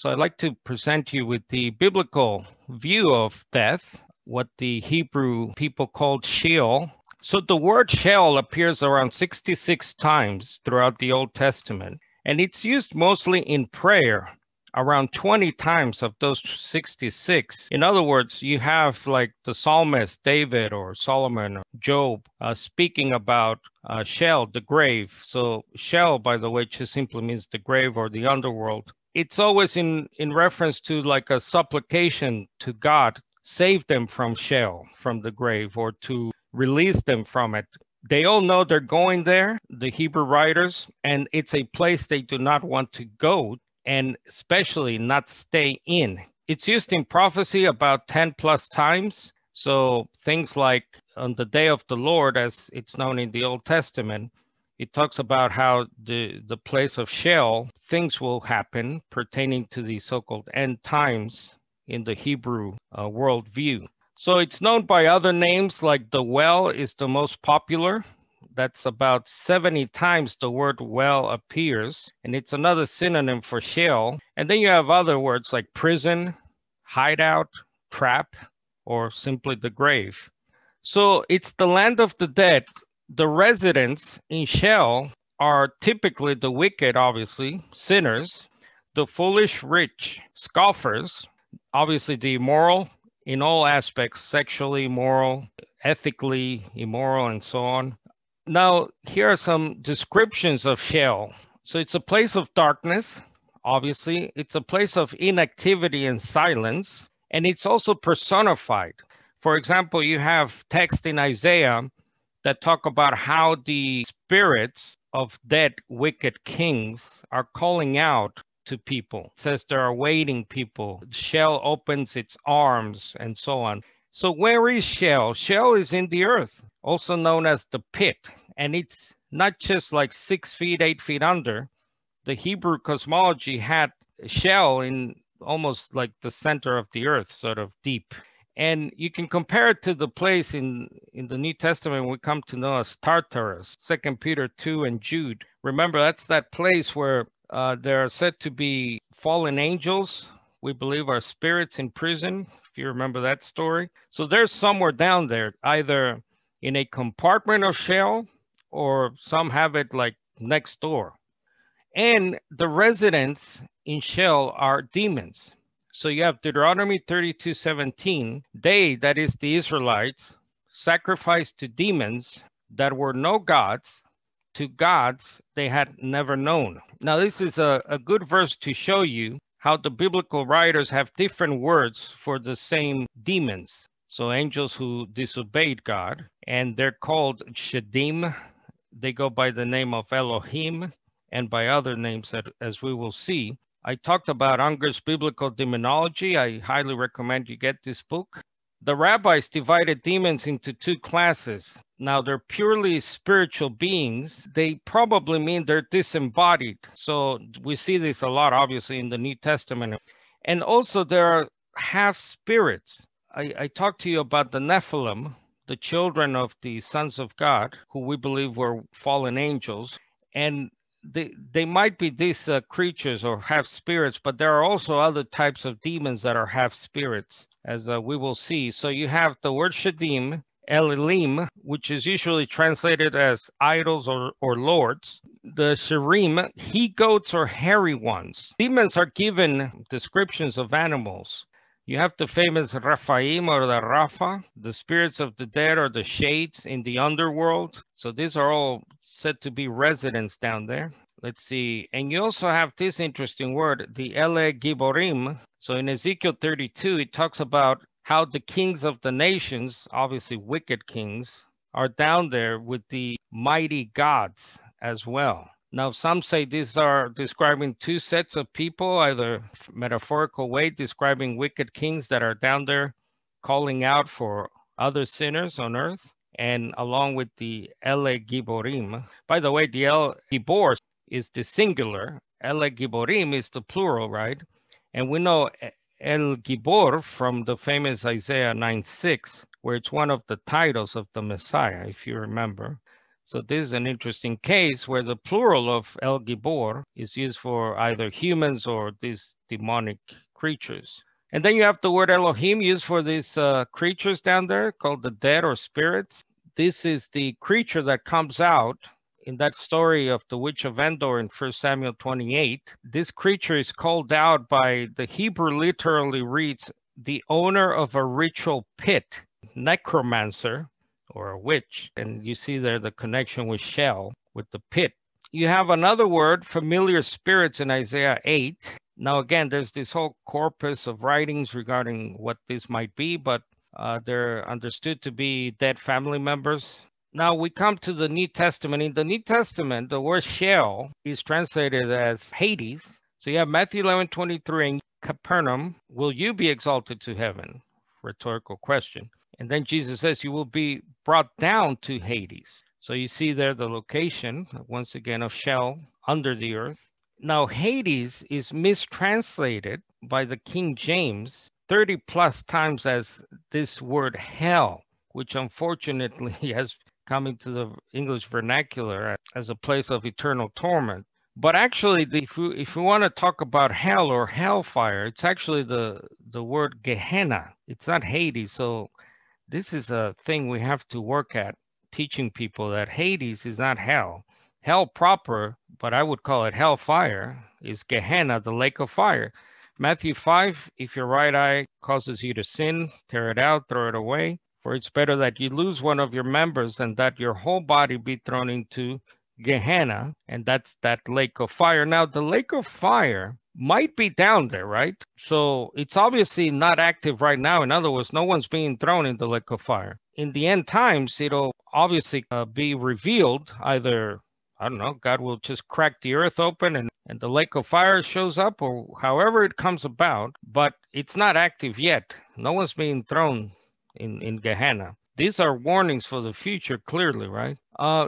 So I'd like to present you with the biblical view of death, what the Hebrew people called Sheol. So the word Sheol appears around 66 times throughout the Old Testament, and it's used mostly in prayer. Around 20 times of those 66. In other words, you have like the psalmist David or Solomon or Job speaking about Sheol, the grave. So Sheol, by the way, just simply means the grave or the underworld. It's always in reference to like a supplication to God, save them from Sheol, from the grave, or to release them from it. They all know they're going there, the Hebrew writers, and it's a place they do not want to go, and especially not stay in. It's used in prophecy about 10 plus times. So things like on the day of the Lord, as it's known in the Old Testament, it talks about how the place of Sheol, things will happen pertaining to the so-called end times in the Hebrew worldview. So it's known by other names, like the well is the most popular. That's about 70 times the word well appears, and it's another synonym for Sheol. And then you have other words like prison, hideout, trap, or simply the grave. So it's the land of the dead. The residents in Sheol are typically the wicked, obviously, sinners, the foolish, rich, scoffers, obviously the immoral in all aspects, sexually immoral, ethically immoral, and so on. Now, here are some descriptions of Sheol. So it's a place of darkness, obviously. It's a place of inactivity and silence, and it's also personified. For example, you have text in Isaiah that talk about how the spirits of dead wicked kings are calling out to people. It says they're awaiting people. Sheol opens its arms and so on. So where is Sheol? Sheol is in the earth, also known as the pit. And it's not just like 6 feet, 8 feet under. The Hebrew cosmology had Sheol in almost like the center of the earth, sort of deep. And you can compare it to the place in the New Testament we come to know as Tartarus, 2 Peter 2 and Jude. Remember, that's that place where there are said to be fallen angels, we believe are spirits in prison, if you remember that story. So there's somewhere down there, either in a compartment of Sheol, or some have it like next door. And the residents in Sheol are demons. So you have Deuteronomy 32:17. They, that is the Israelites, sacrificed to demons that were no gods, to gods they had never known. Now, this is a good verse to show you how the biblical writers have different words for the same demons. So angels who disobeyed God, and they're called Shedim. They go by the name of Elohim and by other names that, as we will see. I talked about Unger's Biblical Demonology. I highly recommend you get this book. The rabbis divided demons into two classes. Now, they're purely spiritual beings. They probably mean they're disembodied. So we see this a lot, obviously, in the New Testament. And also, there are half spirits. I talked to you about the Nephilim, the children of the sons of God, who we believe were fallen angels. And they might be these creatures or half spirits, but there are also other types of demons that are half spirits, as we will see. So you have the word Shedim, Elim, which is usually translated as idols or lords. The Sherim, he-goats or hairy ones. Demons are given descriptions of animals. You have the famous Raphaim or the Rapha, the spirits of the dead or the shades in the underworld. So these are all said to be residents down there. Let's see. And you also have this interesting word, the Ele Giborim. So in Ezekiel 32, it talks about how the kings of the nations, obviously wicked kings, are down there with the mighty gods as well. Now, some say these are describing two sets of people, either metaphorical way, describing wicked kings that are down there calling out for other sinners on earth, and along with the Ele Giborim. By the way, the El Gibor is the singular. Ele Giborim is the plural, right? And we know El Gibor from the famous Isaiah 9:6, where it's one of the titles of the Messiah, if you remember. So this is an interesting case where the plural of El Gibor is used for either humans or these demonic creatures. And then you have the word Elohim used for these creatures down there called the dead or spirits. This is the creature that comes out in that story of the witch of Endor in 1 Samuel 28. This creature is called out by the Hebrew, literally reads, the owner of a ritual pit, necromancer, or a witch. And you see there the connection with Sheol, with the pit. You have another word, familiar spirits, in Isaiah 8. Now, again, there's this whole corpus of writings regarding what this might be, but they're understood to be dead family members. Now we come to the New Testament. In the New Testament, the word Sheol is translated as Hades. So you have Matthew 11:23, in Capernaum, will you be exalted to heaven? Rhetorical question. And then Jesus says, you will be brought down to Hades. So you see there the location, once again, of Sheol, under the earth. Now, Hades is mistranslated by the King James 30 plus times as this word hell, which unfortunately has come into the English vernacular as a place of eternal torment. But actually, if we want to talk about hell or hellfire, it's actually the word Gehenna. It's not Hades. So this is a thing we have to work at, teaching people that Hades is not hell. Hell proper, but I would call it hellfire, is Gehenna, the lake of fire. Matthew 5, if your right eye causes you to sin, tear it out, throw it away. For it's better that you lose one of your members than that your whole body be thrown into Gehenna, and that's that lake of fire. Now, the lake of fire might be down there, right? So it's obviously not active right now. In other words, no one's being thrown in the lake of fire. In the end times, it'll obviously be revealed. Either, I don't know, God will just crack the earth open and the lake of fire shows up, or however it comes about, but it's not active yet. No one's being thrown in Gehenna. These are warnings for the future, clearly, right?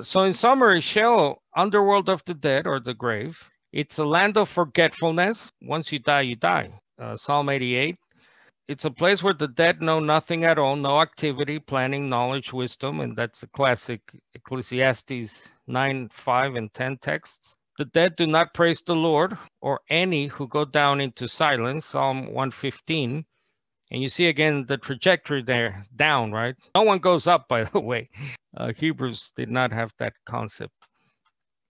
So in summary, Sheol, underworld of the dead or the grave, it's a land of forgetfulness. Once you die, you die. Psalm 88. It's a place where the dead know nothing at all, no activity, planning, knowledge, wisdom, and that's a classic Ecclesiastes 9, 5, and 10 texts. The dead do not praise the Lord, or any who go down into silence, Psalm 115. And you see again the trajectory there, down, right? No one goes up, by the way. Hebrews did not have that concept.